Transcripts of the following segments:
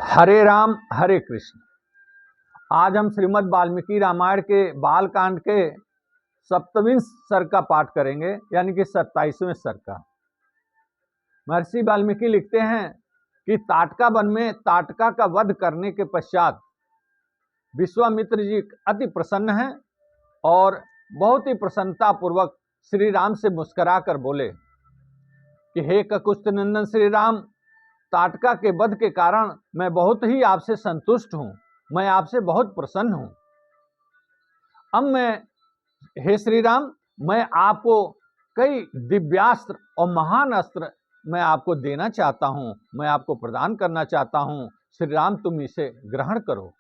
हरे राम हरे कृष्ण। आज हम श्रीमद् वाल्मीकि रामायण के बालकांड के 27वें सर्ग का पाठ करेंगे, यानी कि 27वें सर्ग का। महर्षि वाल्मीकि लिखते हैं कि ताटका वन में ताटका का वध करने के पश्चात विश्वामित्र जी अति प्रसन्न हैं और बहुत ही प्रसन्नता पूर्वक श्री राम से मुस्कुरा कर बोले कि हे ककुस्थ नंदन श्री राम, ताटका के वध के कारण मैं बहुत ही आपसे संतुष्ट हूं, मैं आपसे बहुत प्रसन्न हूं। अब हे श्री राम, मैं आपको कई दिव्यास्त्र और महान अस्त्र मैं आपको देना चाहता हूं, मैं आपको प्रदान करना चाहता हूं। श्री राम, तुम इसे ग्रहण करो।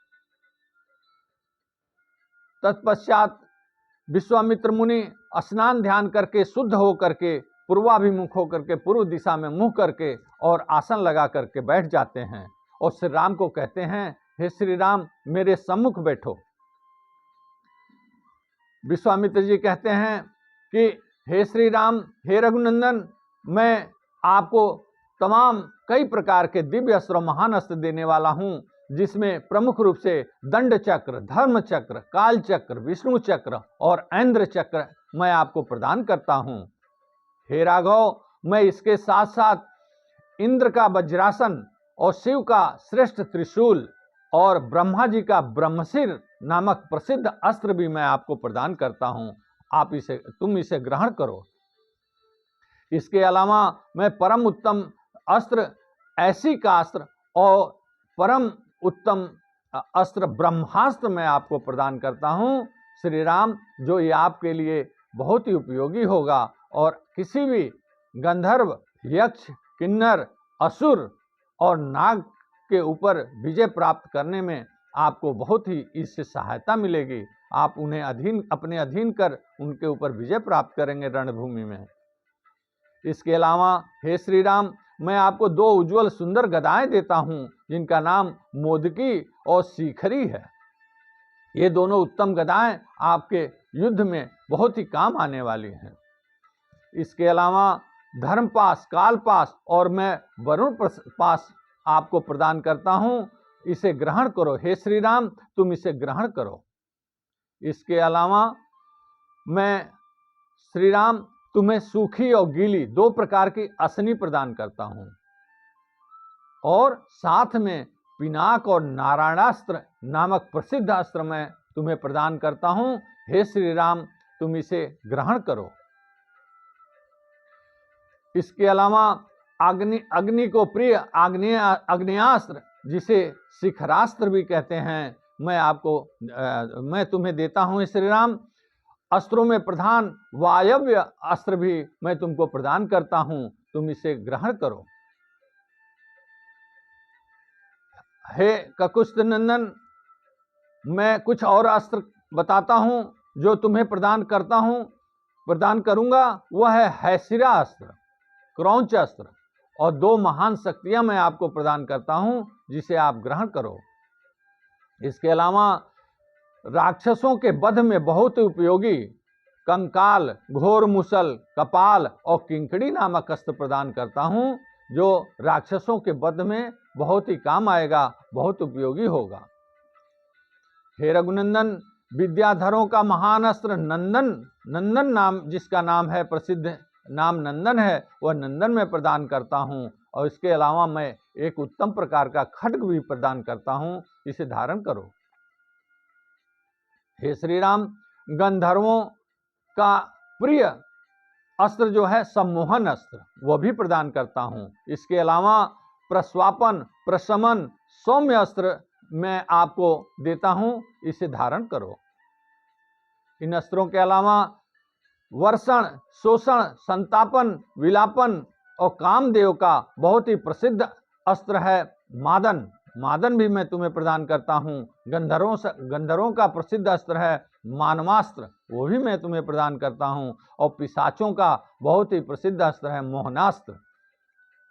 तत्पश्चात विश्वामित्र मुनि स्नान ध्यान करके शुद्ध होकर के पूर्वाभिमुख होकर के पूर्व दिशा में मुंह करके और आसन लगा करके बैठ जाते हैं और श्री राम को कहते हैं, हे श्री राम, मेरे सम्मुख बैठो। विश्वामित्र जी कहते हैं कि हे श्री राम, हे रघुनंदन, मैं आपको तमाम कई प्रकार के दिव्य अस्त्र, महान अस्त्र देने वाला हूं, जिसमें प्रमुख रूप से दंड चक्र, धर्म चक्र, काल चक्र, विष्णु चक्र और ऐन्द्र चक्र मैं आपको प्रदान करता हूं। हे राघव, मैं इसके साथ साथ इंद्र का वज्रासन और शिव का श्रेष्ठ त्रिशूल और ब्रह्मा जी का ब्रह्मशिर नामक प्रसिद्ध अस्त्र भी मैं आपको प्रदान करता हूं। तुम इसे ग्रहण करो। इसके अलावा मैं परम उत्तम अस्त्र, ऐसी का अस्त्र और परम उत्तम अस्त्र ब्रह्मास्त्र मैं आपको प्रदान करता हूं श्री राम, जो ये आपके लिए बहुत ही उपयोगी होगा और किसी भी गंधर्व, यक्ष, किन्नर, असुर और नाग के ऊपर विजय प्राप्त करने में आपको बहुत ही इससे सहायता मिलेगी। आप उन्हें अपने अधीन कर उनके ऊपर विजय प्राप्त करेंगे रणभूमि में। इसके अलावा हे श्री राम, मैं आपको 2 उज्जवल सुंदर गदाएं देता हूं, जिनका नाम मोदकी और शिखरी है। ये दोनों उत्तम गदाएं आपके युद्ध में बहुत ही काम आने वाली हैं। इसके अलावा धर्मपास, कालपास और मैं वरुण पास आपको प्रदान करता हूं, इसे ग्रहण करो। हे श्री राम, तुम इसे ग्रहण करो। इसके अलावा मैं श्री राम तुम्हें सूखी और गीली 2 प्रकार की असनी प्रदान करता हूं और साथ में पिनाक और नारायणास्त्र नामक प्रसिद्ध अस्त्र मैं तुम्हें प्रदान करता हूं। हे श्री राम, तुम इसे ग्रहण करो। इसके अलावा अग्नि को प्रिय आग्नेयास्त्र, जिसे शिखरास्त्र भी कहते हैं, मैं तुम्हें देता हूं श्री राम। अस्त्रों में प्रधान वायव्य अस्त्र भी मैं तुमको प्रदान करता हूं, तुम इसे ग्रहण करो। हे ककुस्थ नंदन, मैं कुछ और अस्त्र बताता हूं जो तुम्हें प्रदान करूंगा। वह है हैशिरा अस्त्र, क्रौंच अस्त्र और 2 महान शक्तियां मैं आपको प्रदान करता हूं, जिसे आप ग्रहण करो। इसके अलावा राक्षसों के वध में बहुत उपयोगी कंकाल, घोर मुसल, कपाल और किंकड़ी नामक अस्त्र प्रदान करता हूं, जो राक्षसों के वध में बहुत ही काम आएगा, बहुत उपयोगी होगा। हे रघुनंदन, विद्याधरों का महान अस्त्र नंदन नाम, जिसका नाम है प्रसिद्ध नाम नंदन है, वह नंदन में प्रदान करता हूं और इसके अलावा मैं एक उत्तम प्रकार का खड्ग भी प्रदान करता हूं, इसे धारण करो। हे श्री राम, गंधर्वों का प्रिय अस्त्र जो है सम्मोहन अस्त्र, वह भी प्रदान करता हूं। इसके अलावा प्रस्वापन, प्रशमन, सौम्य अस्त्र मैं आपको देता हूं, इसे धारण करो। इन अस्त्रों के अलावा वर्षण, शोषण, संतापन, विलापन और कामदेव का बहुत ही प्रसिद्ध अस्त्र है मादन भी मैं तुम्हें प्रदान करता हूं। गंधर्वों का प्रसिद्ध अस्त्र है मानवास्त्र, वो भी मैं तुम्हें प्रदान करता हूं और पिशाचों का बहुत ही प्रसिद्ध अस्त्र है मोहनास्त्र।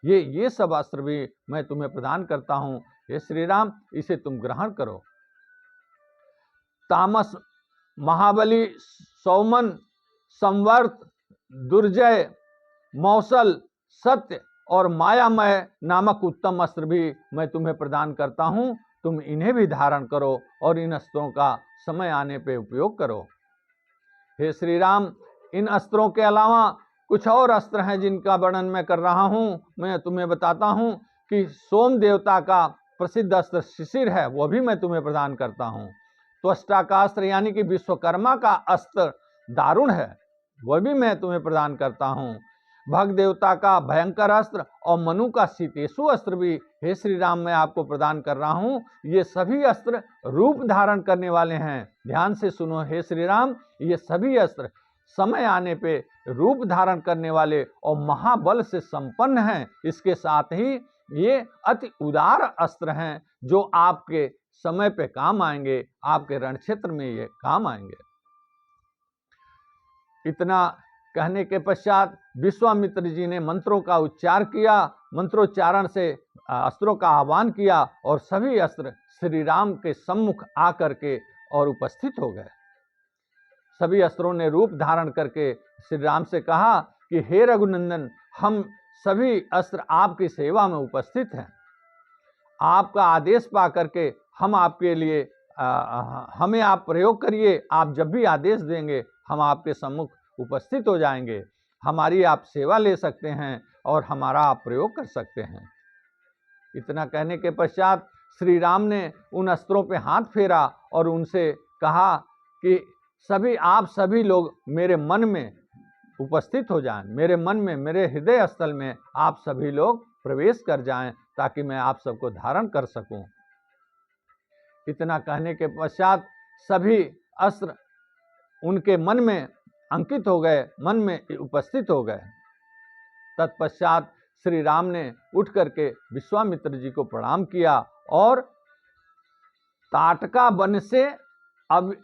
ये सब अस्त्र भी मैं तुम्हें प्रदान करता हूं। हे श्री राम, इसे तुम ग्रहण करो। तामस, महाबली, सौमन, संवर्त, दुर्जय, मौसल, सत्य और मायामय नामक उत्तम अस्त्र भी मैं तुम्हें प्रदान करता हूं, तुम इन्हें भी धारण करो और इन अस्त्रों का समय आने पे उपयोग करो। हे श्री राम, इन अस्त्रों के अलावा कुछ और अस्त्र हैं जिनका वर्णन मैं कर रहा हूं। मैं तुम्हें बताता हूं कि सोम देवता का प्रसिद्ध अस्त्र शिशिर है, वो भी मैं तुम्हें प्रदान करता हूं। त्वष्टा का अस्त्र यानी कि विश्वकर्मा का अस्त्र दारुण है, वह भी मैं तुम्हें प्रदान करता हूं। भग देवता का भयंकर अस्त्र और मनु का शीतेशु अस्त्र भी हे श्री राम मैं आपको प्रदान कर रहा हूं। ये सभी अस्त्र रूप धारण करने वाले हैं। ध्यान से सुनो हे श्री राम, ये सभी अस्त्र समय आने पे रूप धारण करने वाले और महाबल से संपन्न हैं। इसके साथ ही ये अति उदार अस्त्र हैं जो आपके समय पे काम आएंगे, आपके रण क्षेत्र में ये काम आएंगे। इतना कहने के पश्चात विश्वामित्र जी ने मंत्रों का उच्चार किया, मंत्रोच्चारण से अस्त्रों का आह्वान किया और सभी अस्त्र श्री राम के सम्मुख आकर के और उपस्थित हो गए। सभी अस्त्रों ने रूप धारण करके श्री राम से कहा कि हे रघुनंदन, हम सभी अस्त्र आपकी सेवा में उपस्थित हैं। आपका आदेश पा करके हम आपके लिए हमें आप प्रयोग करिए, आप जब भी आदेश देंगे हम आपके सम्मुख उपस्थित हो जाएंगे, हमारी आप सेवा ले सकते हैं और हमारा आप प्रयोग कर सकते हैं। इतना कहने के पश्चात श्री राम ने उन अस्त्रों पे हाथ फेरा और उनसे कहा कि आप सभी लोग मेरे मन में उपस्थित हो जाएं, मेरे मन में, मेरे हृदय स्थल में आप सभी लोग प्रवेश कर जाएं ताकि मैं आप सबको धारण कर सकूं। इतना कहने के पश्चात सभी अस्त्र उनके मन में अंकित हो गए, मन में उपस्थित हो गए। तत्पश्चात श्री राम ने उठ करके विश्वामित्र जी को प्रणाम किया और ताटका वन से अब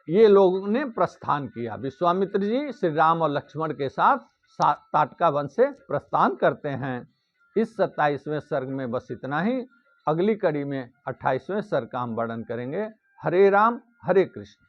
ये लोगों ने प्रस्थान किया। विश्वामित्र जी श्री राम और लक्ष्मण के साथ ताटका वन से प्रस्थान करते हैं। इस 27वें सर्ग में बस इतना ही। अगली कड़ी में 28वें सर्ग का हम वर्णन करेंगे। हरे राम हरे कृष्ण।